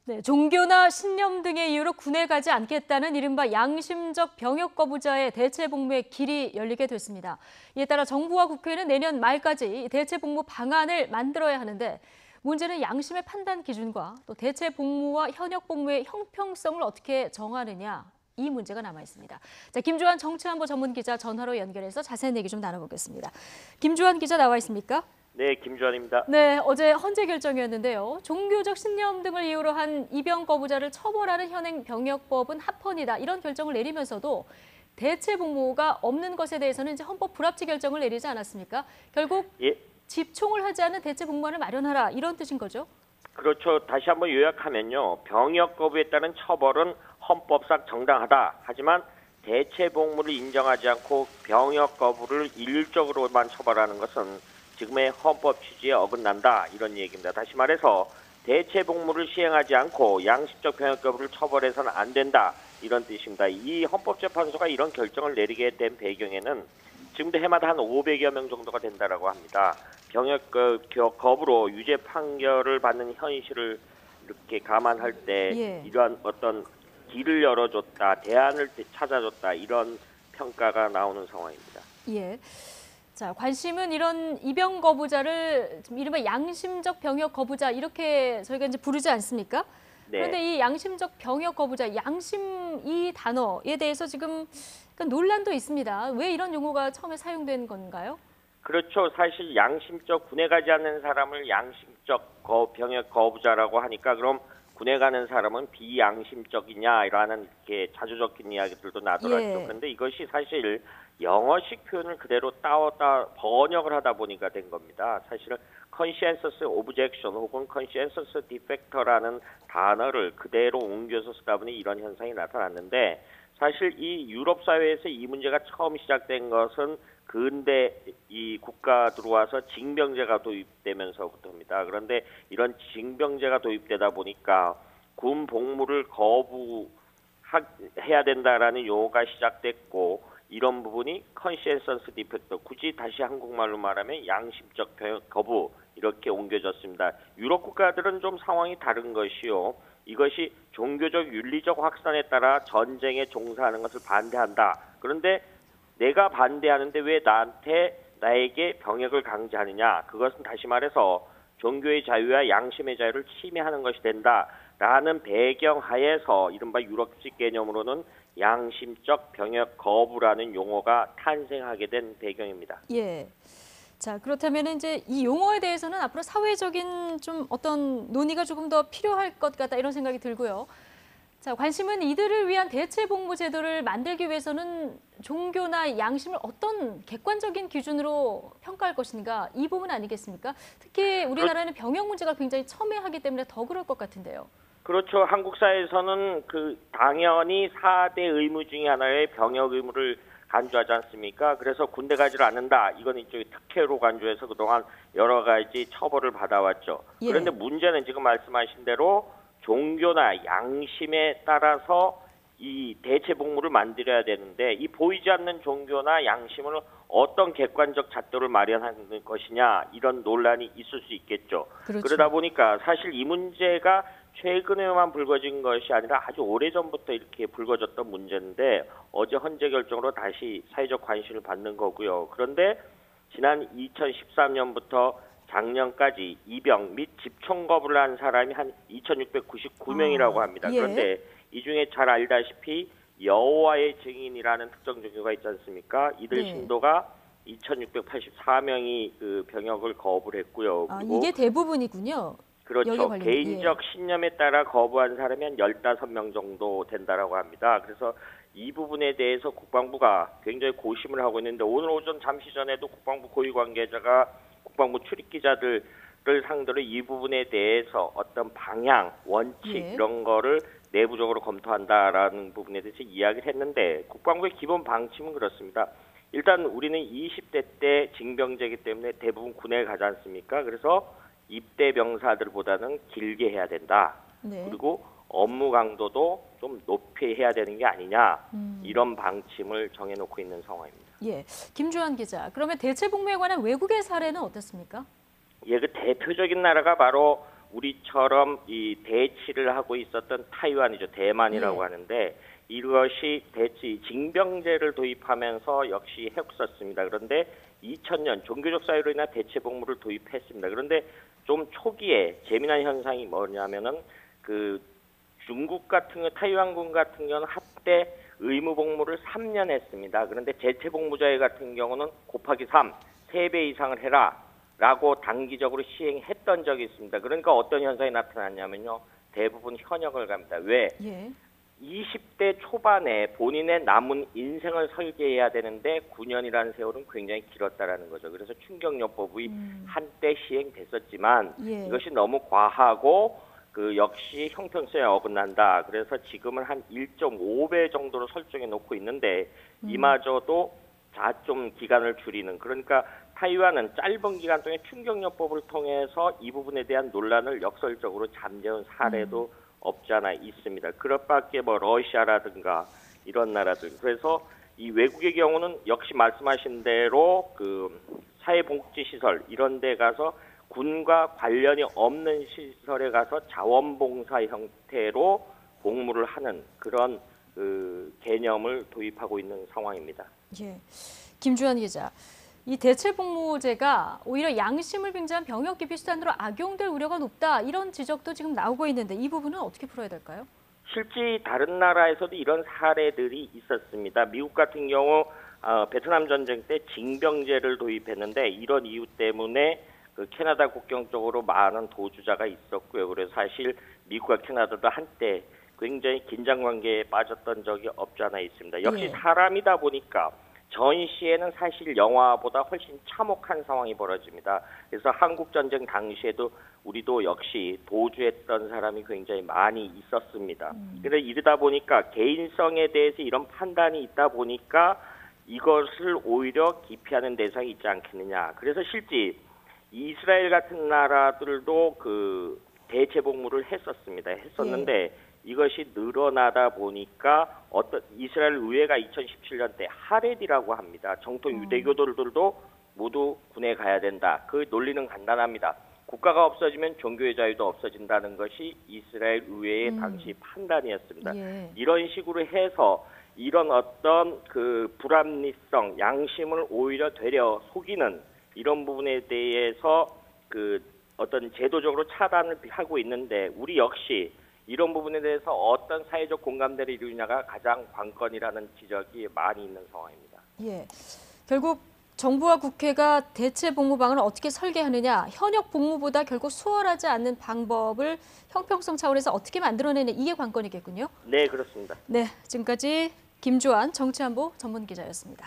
네, 종교나 신념 등의 이유로 군에 가지 않겠다는 이른바 양심적 병역 거부자의 대체 복무의 길이 열리게 됐습니다. 이에 따라 정부와 국회는 내년 말까지 대체 복무 방안을 만들어야 하는데 문제는 양심의 판단 기준과 또 대체 복무와 현역 복무의 형평성을 어떻게 정하느냐 이 문제가 남아 있습니다. 자, 김주환 정치안보 전문 기자 전화로 연결해서 자세한 얘기 좀 나눠보겠습니다. 김주환 기자 나와 있습니까? 네, 김주환입니다. 네, 어제 헌재 결정이었는데요. 종교적 신념 등을 이유로 한 입영 거부자를 처벌하는 현행 병역법은 합헌이다. 이런 결정을 내리면서도 대체 복무가 없는 것에 대해서는 이제 헌법 불합치 결정을 내리지 않았습니까? 결국 집총을 하지 않은 대체 복무안을 마련하라 이런 뜻인 거죠? 그렇죠. 다시 한번 요약하면요. 병역 거부에 따른 처벌은 헌법상 정당하다. 하지만 대체 복무를 인정하지 않고 병역 거부를 일률적으로만 처벌하는 것은 지금의 헌법 취지에 어긋난다 이런 얘기입니다. 다시 말해서 대체 복무를 시행하지 않고 양심적 병역 거부를 처벌해서는 안 된다 이런 뜻입니다. 이 헌법재판소가 이런 결정을 내리게 된 배경에는 지금도 해마다 한 500여 명 정도가 된다라고 합니다. 병역 거부로 유죄 판결을 받는 현실을 이렇게 감안할 때 이러한 어떤 길을 열어줬다, 대안을 찾아줬다 이런 평가가 나오는 상황입니다. 예. 자, 관심은 이런 입영 거부자를 이른바 양심적 병역 거부자 이렇게 저희가 이제 부르지 않습니까? 네. 그런데 이 양심적 병역 거부자, 양심 이 단어에 대해서 지금 약간 논란도 있습니다. 왜 이런 용어가 처음에 사용된 건가요? 그렇죠. 사실 양심적 군에 가지 않는 사람을 양심적 병역 거부자라고 하니까 그럼 군에 가는 사람은 비양심적이냐라는 이렇게 자주 적힌 이야기들도 나더라고요. 그런데 이것이 사실 영어식 표현을 그대로 따 번역을 하다 보니까 된 겁니다. 사실은 conscientious objection 혹은 conscientious defector라는 단어를 그대로 옮겨서 쓰다 보니 이런 현상이 나타났는데 사실 이 유럽 사회에서 이 문제가 처음 시작된 것은 근대 이 국가 들어와서 징병제가 도입되면서부터입니다. 그런데 이런 징병제가 도입되다 보니까 군 복무를 거부해야 된다라는 용어가 시작됐고 이런 부분이 conscientious defector, 굳이 다시 한국말로 말하면 양심적 병역 거부 이렇게 옮겨졌습니다. 유럽 국가들은 좀 상황이 다른 것이요. 이것이 종교적 윤리적 확산에 따라 전쟁에 종사하는 것을 반대한다. 그런데 내가 반대하는데 왜 나에게 병역을 강제하느냐. 그것은 다시 말해서 종교의 자유와 양심의 자유를 침해하는 것이 된다라는 배경하에서 이른바 유럽식 개념으로는 양심적 병역 거부라는 용어가 탄생하게 된 배경입니다. 예. 자, 그렇다면 이제 이 용어에 대해서는 앞으로 사회적인 좀 어떤 논의가 조금 더 필요할 것 같다 이런 생각이 들고요. 자, 관심은 이들을 위한 대체 복무 제도를 만들기 위해서는 종교나 양심을 어떤 객관적인 기준으로 평가할 것인가 이 부분 아니겠습니까? 특히 우리나라는 병역 문제가 굉장히 첨예하기 때문에 더 그럴 것 같은데요. 그렇죠. 한국 사회에서는 당연히 4대 의무 중에 하나의 병역 의무를 간주하지 않습니까? 그래서 군대 가지를 않는다. 이건 이쪽에 특혜로 간주해서 그동안 여러 가지 처벌을 받아왔죠. 그런데 문제는 지금 말씀하신 대로 종교나 양심에 따라서 이 대체 복무를 만들어야 되는데 이 보이지 않는 종교나 양심을 어떤 객관적 잣도를 마련하는 것이냐 이런 논란이 있을 수 있겠죠. 그렇죠. 그러다 보니까 사실 이 문제가 최근에만 불거진 것이 아니라 아주 오래전부터 이렇게 불거졌던 문제인데 어제 헌재 결정으로 다시 사회적 관심을 받는 거고요. 그런데 지난 2013년부터 작년까지 입영 및 집총 거부를 한 사람이 한 2,699명이라고 합니다. 그런데 이 중에 잘 알다시피 여호와의 증인이라는 특정 종교가 있지 않습니까? 이들 신도가 2,684명이 그 병역을 거부를 했고요. 그리고 이게 대부분이군요. 그렇죠. 개인적 신념에 따라 거부한 사람이 한 15명 정도 된다라고 합니다. 그래서 이 부분에 대해서 국방부가 굉장히 고심을 하고 있는데 오늘 오전 잠시 전에도 국방부 고위 관계자가 국방부 출입 기자들을 상대로 이 부분에 대해서 어떤 방향, 원칙 이런 거를 내부적으로 검토한다라는 부분에 대해서 이야기를 했는데 국방부의 기본 방침은 그렇습니다. 일단 우리는 20대 때 징병제이기 때문에 대부분 군에 가지 않습니까? 그래서 입대 병사들보다는 길게 해야 된다. 그리고 업무 강도도 좀 높이 해야 되는 게 아니냐. 이런 방침을 정해놓고 있는 상황입니다. 예, 김주환 기자. 그러면 대체 복무에 관한 외국의 사례는 어떻습니까? 예, 그 대표적인 나라가 바로 우리처럼 이 대치를 하고 있었던 타이완이죠. 대만이라고 하는데 이것이 징병제를 도입하면서 역시 해왔었습니다. 그런데 2000년 종교적 사유로 인한 대체복무를 도입했습니다. 그런데 좀 초기에 재미난 현상이 뭐냐면은 그 중국 같은 경우, 타이완군 같은 경우는 합대 의무 복무를 3년 했습니다. 그런데 재체복무자회 같은 경우는 곱하기 3, 3배 이상을 해라라고 단기적으로 시행했던 적이 있습니다. 그러니까 어떤 현상이 나타났냐면요. 대부분 현역을 갑니다. 왜? 20대 초반에 본인의 남은 인생을 설계해야 되는데 9년이라는 세월은 굉장히 길었다라는 거죠. 그래서 충격요법이 한때 시행됐었지만 이것이 너무 과하고 그 역시 형평성에 어긋난다. 그래서 지금은 한 1.5배 정도로 설정해 놓고 있는데 이마저도 좀 기간을 줄이는, 그러니까 타이완은 짧은 기간 동안 충격요법을 통해서 이 부분에 대한 논란을 역설적으로 잠재운 사례도 없지 않아 있습니다. 그것밖에 뭐 러시아라든가 이런 나라들, 그래서 이 외국의 경우는 역시 말씀하신 대로 그 사회복지시설 이런 데 가서 군과 관련이 없는 시설에 가서 자원봉사 형태로 복무를 하는 그런 그 개념을 도입하고 있는 상황입니다. 김주환 기자, 이 대체복무제가 오히려 양심을 빙자한 병역기피 수단으로 악용될 우려가 높다, 이런 지적도 지금 나오고 있는데 이 부분은 어떻게 풀어야 될까요? 실제 다른 나라에서도 이런 사례들이 있었습니다. 미국 같은 경우 베트남 전쟁 때 징병제를 도입했는데 이런 이유 때문에 그 캐나다 국경 쪽으로 많은 도주자가 있었고요. 그래서 사실 미국과 캐나다도 한때 굉장히 긴장 관계에 빠졌던 적이 없지 않아 있습니다. 역시 사람이다 보니까 전시에는 사실 영화보다 훨씬 참혹한 상황이 벌어집니다. 그래서 한국 전쟁 당시에도 우리도 역시 도주했던 사람이 굉장히 많이 있었습니다. 그런데 이러다 보니까 개인성에 대해서 이런 판단이 있다 보니까 이것을 오히려 기피하는 대상이 있지 않겠느냐. 그래서 실제 이스라엘 같은 나라들도 그 대체복무를 했었는데 이것이 늘어나다 보니까 이스라엘 의회가 2017년 때 하렛이라고 합니다. 정통 유대교도들도 모두 군에 가야 된다. 그 논리는 간단합니다. 국가가 없어지면 종교의 자유도 없어진다는 것이 이스라엘 의회의 당시 판단이었습니다. 이런 식으로 해서 이런 어떤 그 불합리성, 양심을 오히려 되려 속이는 이런 부분에 대해서 그 어떤 제도적으로 차단을 하고 있는데 우리 역시 이런 부분에 대해서 어떤 사회적 공감대를 이루느냐가 가장 관건이라는 지적이 많이 있는 상황입니다. 결국 정부와 국회가 대체 복무방을 어떻게 설계하느냐, 현역 복무보다 결국 수월하지 않는 방법을 형평성 차원에서 어떻게 만들어내는, 이게 관건이겠군요. 네, 그렇습니다. 지금까지 김주환 정치안보 전문기자였습니다.